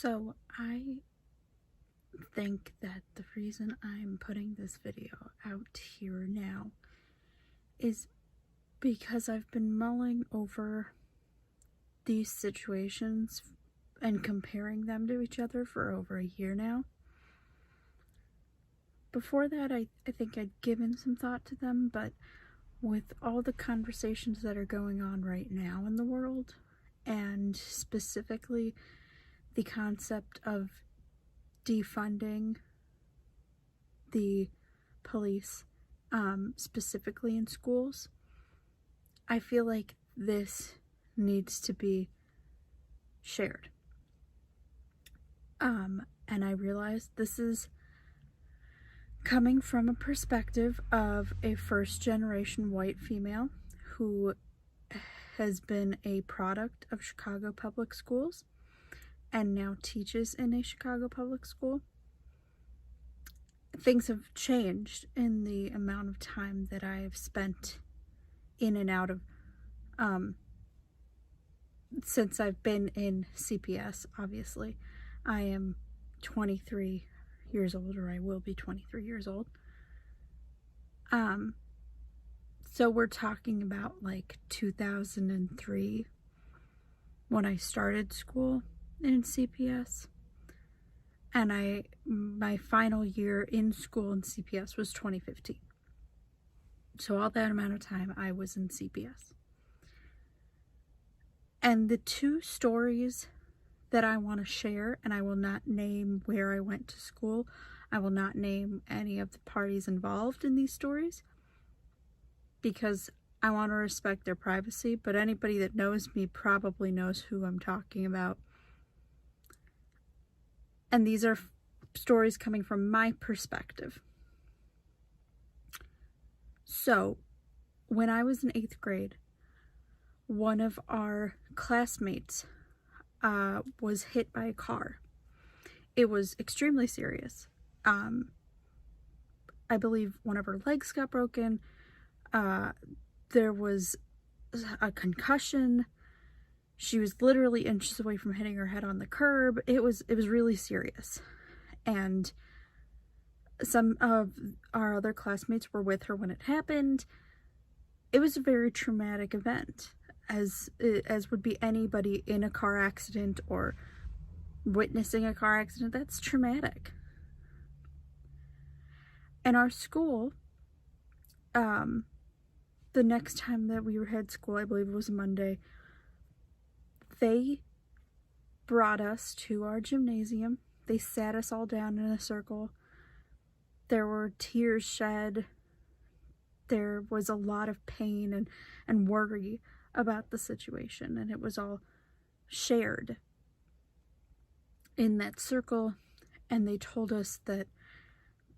So I think that the reason I'm putting this video out here now is because I've been mulling over these situations and comparing them to each other for over a year now. Before that, I think I'd given some thought to them, but with all the conversations that are going on right now in the world, and specifically the concept of defunding the police, specifically in schools, I feel like this needs to be shared. And I realize this is coming from a perspective of a first-generation white female who has been a product of Chicago public schools and now teaches in a Chicago public school. Things have changed in the amount of time that I have spent in and out of, since I've been in CPS, obviously. I am 23 years old, or I will be 23 years old. So we're talking about like 2003 when I started school in CPS, and my final year in school in CPS was 2015. So all that amount of time I was in CPS. And the two stories that I want to share, and I will not name where I went to school, I will not name any of the parties involved in these stories, because I want to respect their privacy, but anybody that knows me probably knows who I'm talking about. And these are stories coming from my perspective. So, when I was in 8th grade, one of our classmates was hit by a car. It was extremely serious. I believe one of her legs got broken. There was a concussion. She was literally inches away from hitting her head on the curb. It was really serious. And some of our other classmates were with her when it happened. It was a very traumatic event, as would be anybody in a car accident or witnessing a car accident. That's traumatic. And our school, the next time that we had school, I believe it was a Monday, they brought us to our gymnasium. They sat us all down in a circle. There were tears shed. There was a lot of pain and worry about the situation, and it was all shared in that circle. And they told us that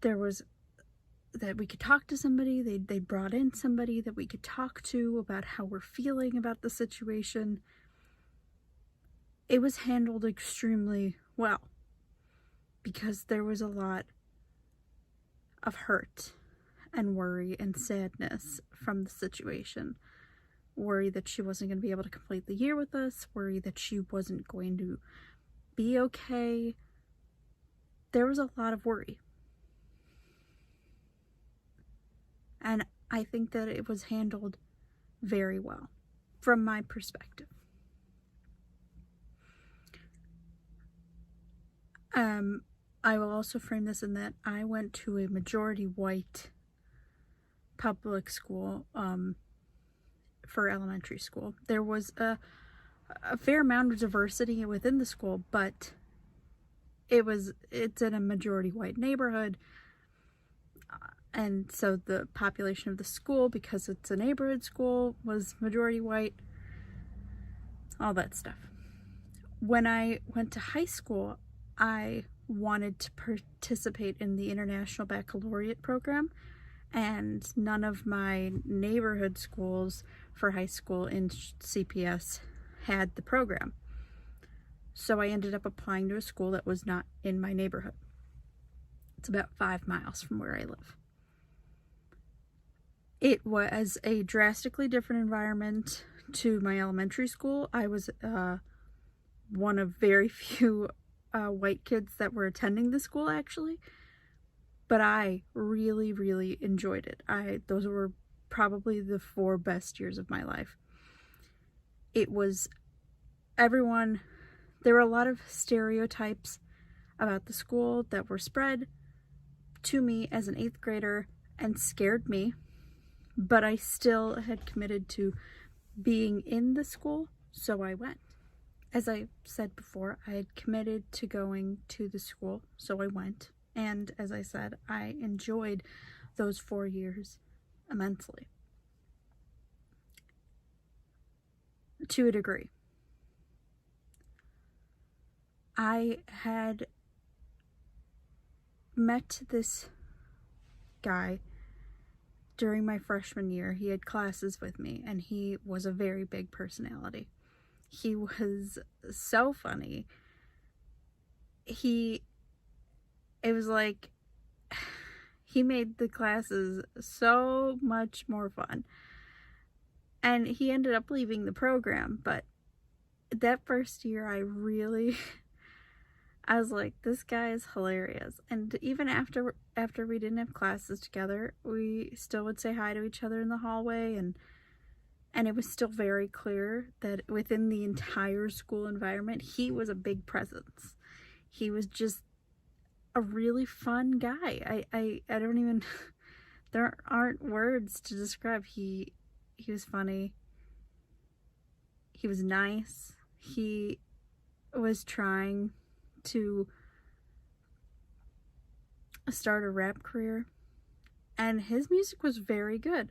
that we could talk to somebody. They brought in somebody that we could talk to about how we're feeling about the situation. It was handled extremely well, because there was a lot of hurt and worry and sadness from the situation. Worry that she wasn't going to be able to complete the year with us. Worry that she wasn't going to be okay. There was a lot of worry. And I think that it was handled very well, from my perspective. I will also frame this in that I went to a majority white public school for elementary school. There was a fair amount of diversity within the school, but it's in a majority white neighborhood. And so the population of the school, because it's a neighborhood school, was majority white. All that stuff. When I went to high school, I wanted to participate in the International Baccalaureate program, and none of my neighborhood schools for high school in CPS had the program. So I ended up applying to a school that was not in my neighborhood. It's about 5 miles from where I live. It was a drastically different environment to my elementary school. I was one of very few white kids that were attending the school, actually. But I really, really enjoyed it. Those were probably the 4 best years of my life. It was everyone, there were a lot of stereotypes about the school that were spread to me as an 8th grader and scared me, but I still had committed to being in the school, so I went. As I said before, I had committed to going to the school, so I went. And as I said, I enjoyed those 4 years immensely. To a degree. I had met this guy during my freshman year. He had classes with me, and he was a very big personality. He was so funny. It was like, he made the classes so much more fun. And he ended up leaving the program, but that first year I was like, this guy is hilarious. And even after we didn't have classes together, we still would say hi to each other in the hallway, and it was still very clear that within the entire school environment, he was a big presence. He was just a really fun guy. I don't even, there aren't words to describe. He was funny. He was nice. He was trying to start a rap career, and his music was very good.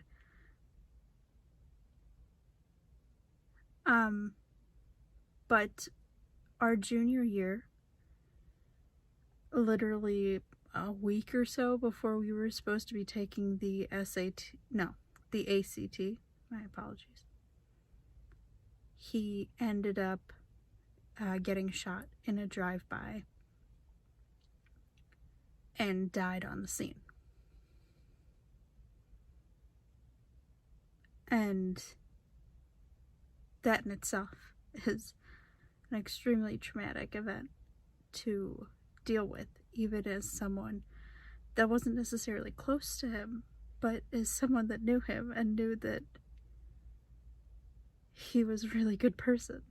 But our junior year, literally a week or so before we were supposed to be taking the the ACT, my apologies, he ended up getting shot in a drive-by and died on the scene. And that in itself is an extremely traumatic event to deal with, even as someone that wasn't necessarily close to him, but as someone that knew him and knew that he was a really good person.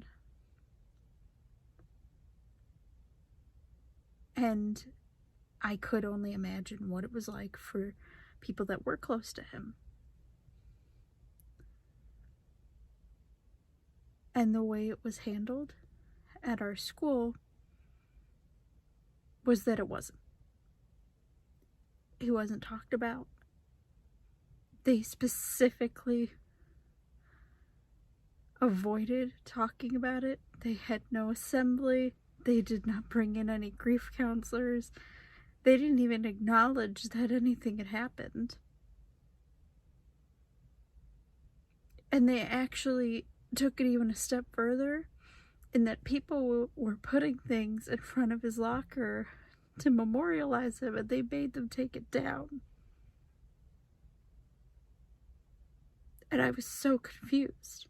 And I could only imagine what it was like for people that were close to him. And the way it was handled at our school was that it wasn't. He wasn't talked about. They specifically avoided talking about it. They had no assembly. They did not bring in any grief counselors. They didn't even acknowledge that anything had happened. And they actually took it even a step further, in that people were putting things in front of his locker to memorialize him, and they made them take it down. And I was so confused.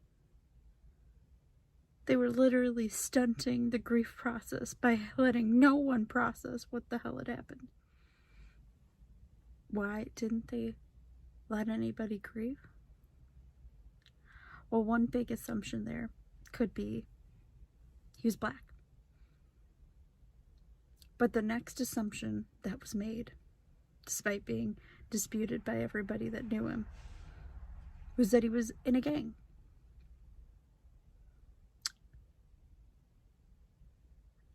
They were literally stunting the grief process by letting no one process what the hell had happened. Why didn't they let anybody grieve? Well, one big assumption there could be he was black. But the next assumption that was made, despite being disputed by everybody that knew him, was that he was in a gang.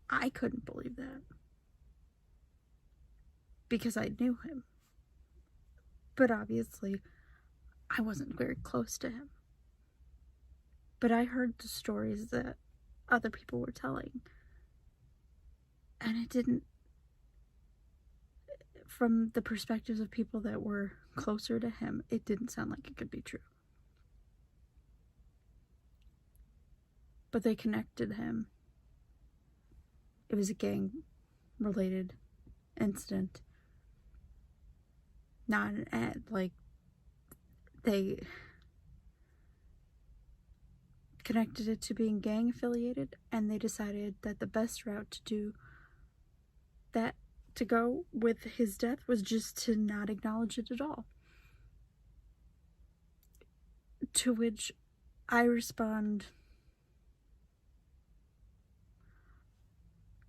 I couldn't believe that, because I knew him. But obviously, I wasn't very close to him. But I heard the stories that other people were telling, and it didn't, from the perspectives of people that were closer to him, it didn't sound like it could be true. But they connected him. It was a gang-related incident. Not an ad. Like, they connected it to being gang-affiliated, and they decided that the best route to do that to go with his death was just to not acknowledge it at all. To which I respond,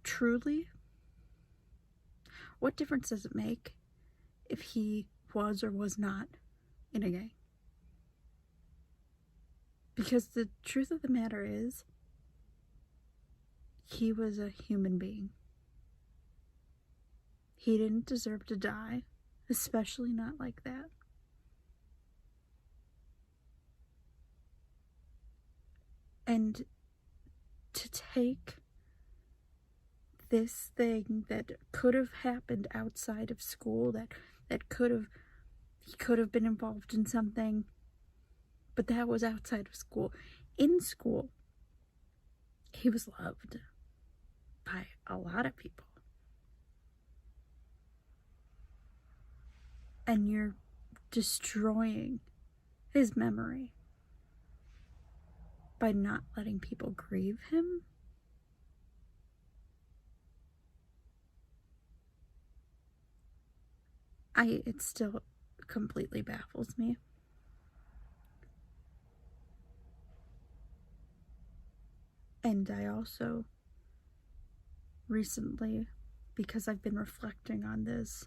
truly? What difference does it make if he was or was not in a gang? Because the truth of the matter is, he was a human being. He didn't deserve to die, especially not like that. And to take this thing that could have happened outside of school, that he could have been involved in something, but that was outside of school. In school, he was loved by a lot of people. And you're destroying his memory by not letting people grieve him. It still completely baffles me. And I also recently, because I've been reflecting on this,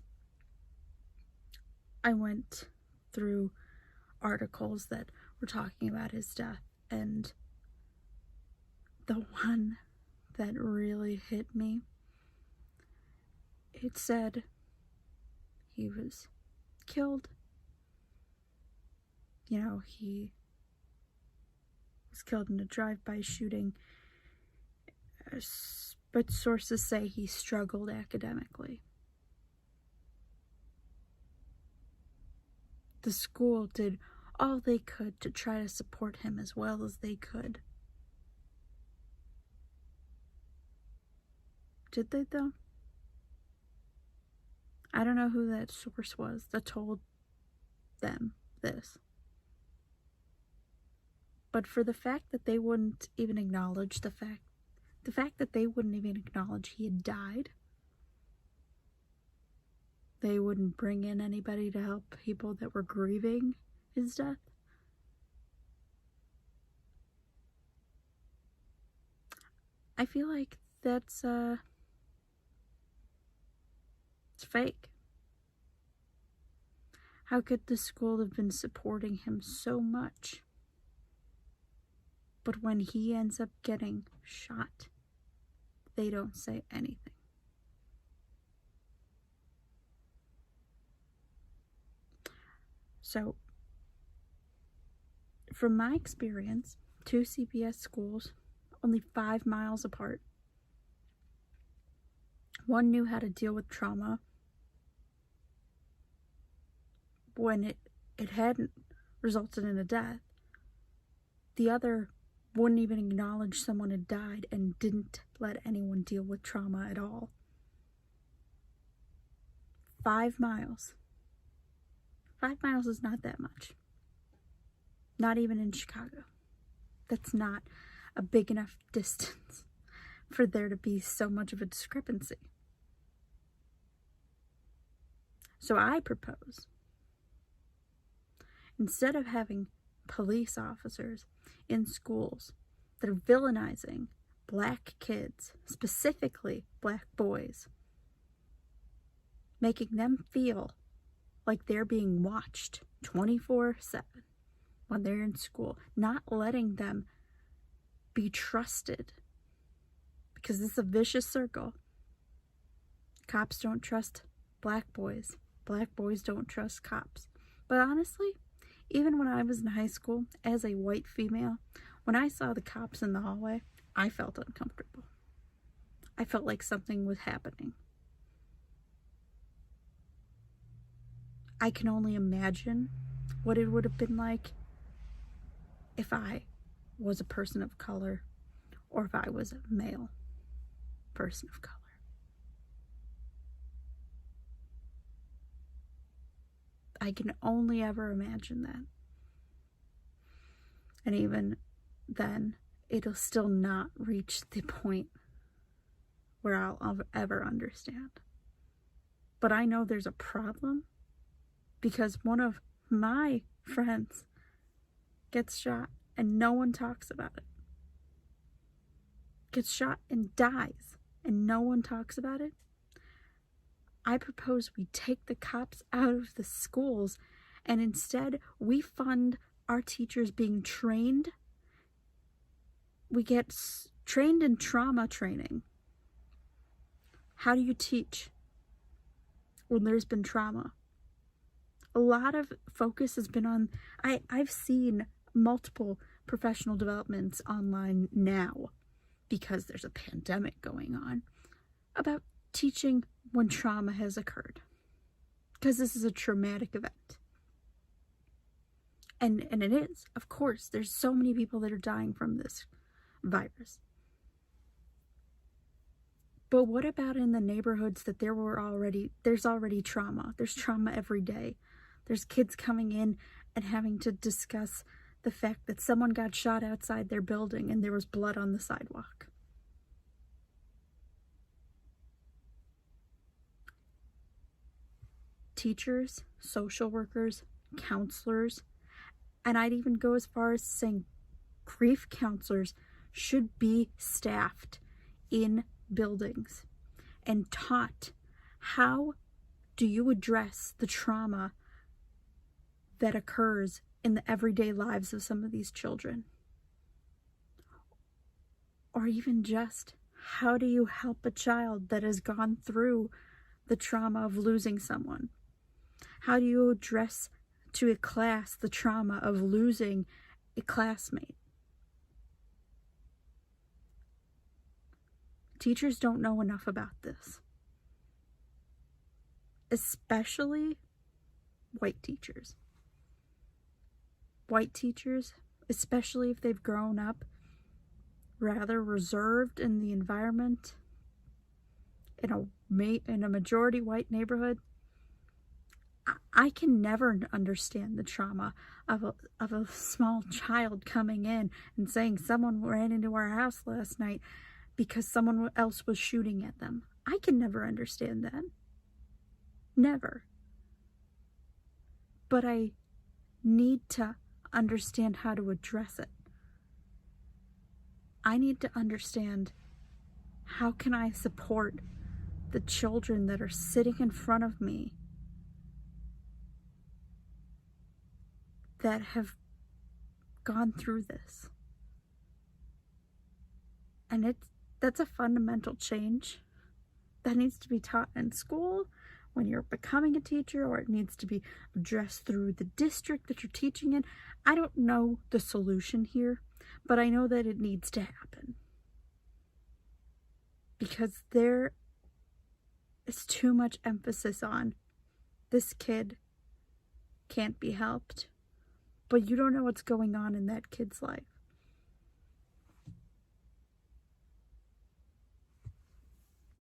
I went through articles that were talking about his death, and the one that really hit me, it said he was killed. He was killed in a drive-by shooting, but sources say he struggled academically. The school did all they could to try to support him as well as they could. Did they, though? I don't know who that source was that told them this. But for the fact that they wouldn't even acknowledge the fact that they wouldn't even acknowledge he had died, they wouldn't bring in anybody to help people that were grieving his death. I feel like that's it's fake. How could the school have been supporting him so much? But when he ends up getting shot, they don't say anything. So, from my experience, 2 CPS schools, only 5 miles apart. One knew how to deal with trauma when it hadn't resulted in a death. The other wouldn't even acknowledge someone had died and didn't let anyone deal with trauma at all. 5 miles. 5 miles is not that much. Not even in Chicago. That's not a big enough distance for there to be so much of a discrepancy. So I propose, instead of having police officers in schools that are villainizing black kids, specifically black boys, making them feel like they're being watched 24/7 when they're in school, not letting them be trusted, because it's a vicious circle. Cops don't trust black boys. Black boys don't trust cops. But honestly, even when I was in high school, as a white female, when I saw the cops in the hallway, I felt uncomfortable. I felt like something was happening. I can only imagine what it would have been like if I was a person of color, or if I was a male person of color. I can only ever imagine that. And even then, it'll still not reach the point where I'll ever understand. But I know there's a problem because one of my friends gets shot and no one talks about it. Gets shot and dies and no one talks about it. I propose we take the cops out of the schools and instead we fund our teachers being trained. We get trained in trauma training. How do you teach when there's been trauma? A lot of focus has been on, I've seen multiple professional developments online now because there's a pandemic going on about teaching when trauma has occurred, because this is a traumatic event. And it is, of course, there's so many people that are dying from this virus. But what about in the neighborhoods that there's already trauma? There's trauma every day. There's kids coming in and having to discuss the fact that someone got shot outside their building and there was blood on the sidewalk. Teachers, social workers, counselors, and I'd even go as far as saying grief counselors should be staffed in buildings and taught, how do you address the trauma that occurs in the everyday lives of some of these children? Or even just, how do you help a child that has gone through the trauma of losing someone? How do you address to a class the trauma of losing a classmate? Teachers don't know enough about this, especially white teachers. White teachers, especially if they've grown up rather reserved in the environment, in a majority white neighborhood, I can never understand the trauma of a small child coming in and saying someone ran into our house last night because someone else was shooting at them. I can never understand that. Never. But I need to understand how to address it. I need to understand, how can I support the children that are sitting in front of me that have gone through this? And that's a fundamental change that needs to be taught in school when you're becoming a teacher, or it needs to be addressed through the district that you're teaching in. I don't know the solution here, but I know that it needs to happen, because there is too much emphasis on this kid can't be helped, but you don't know what's going on in that kid's life.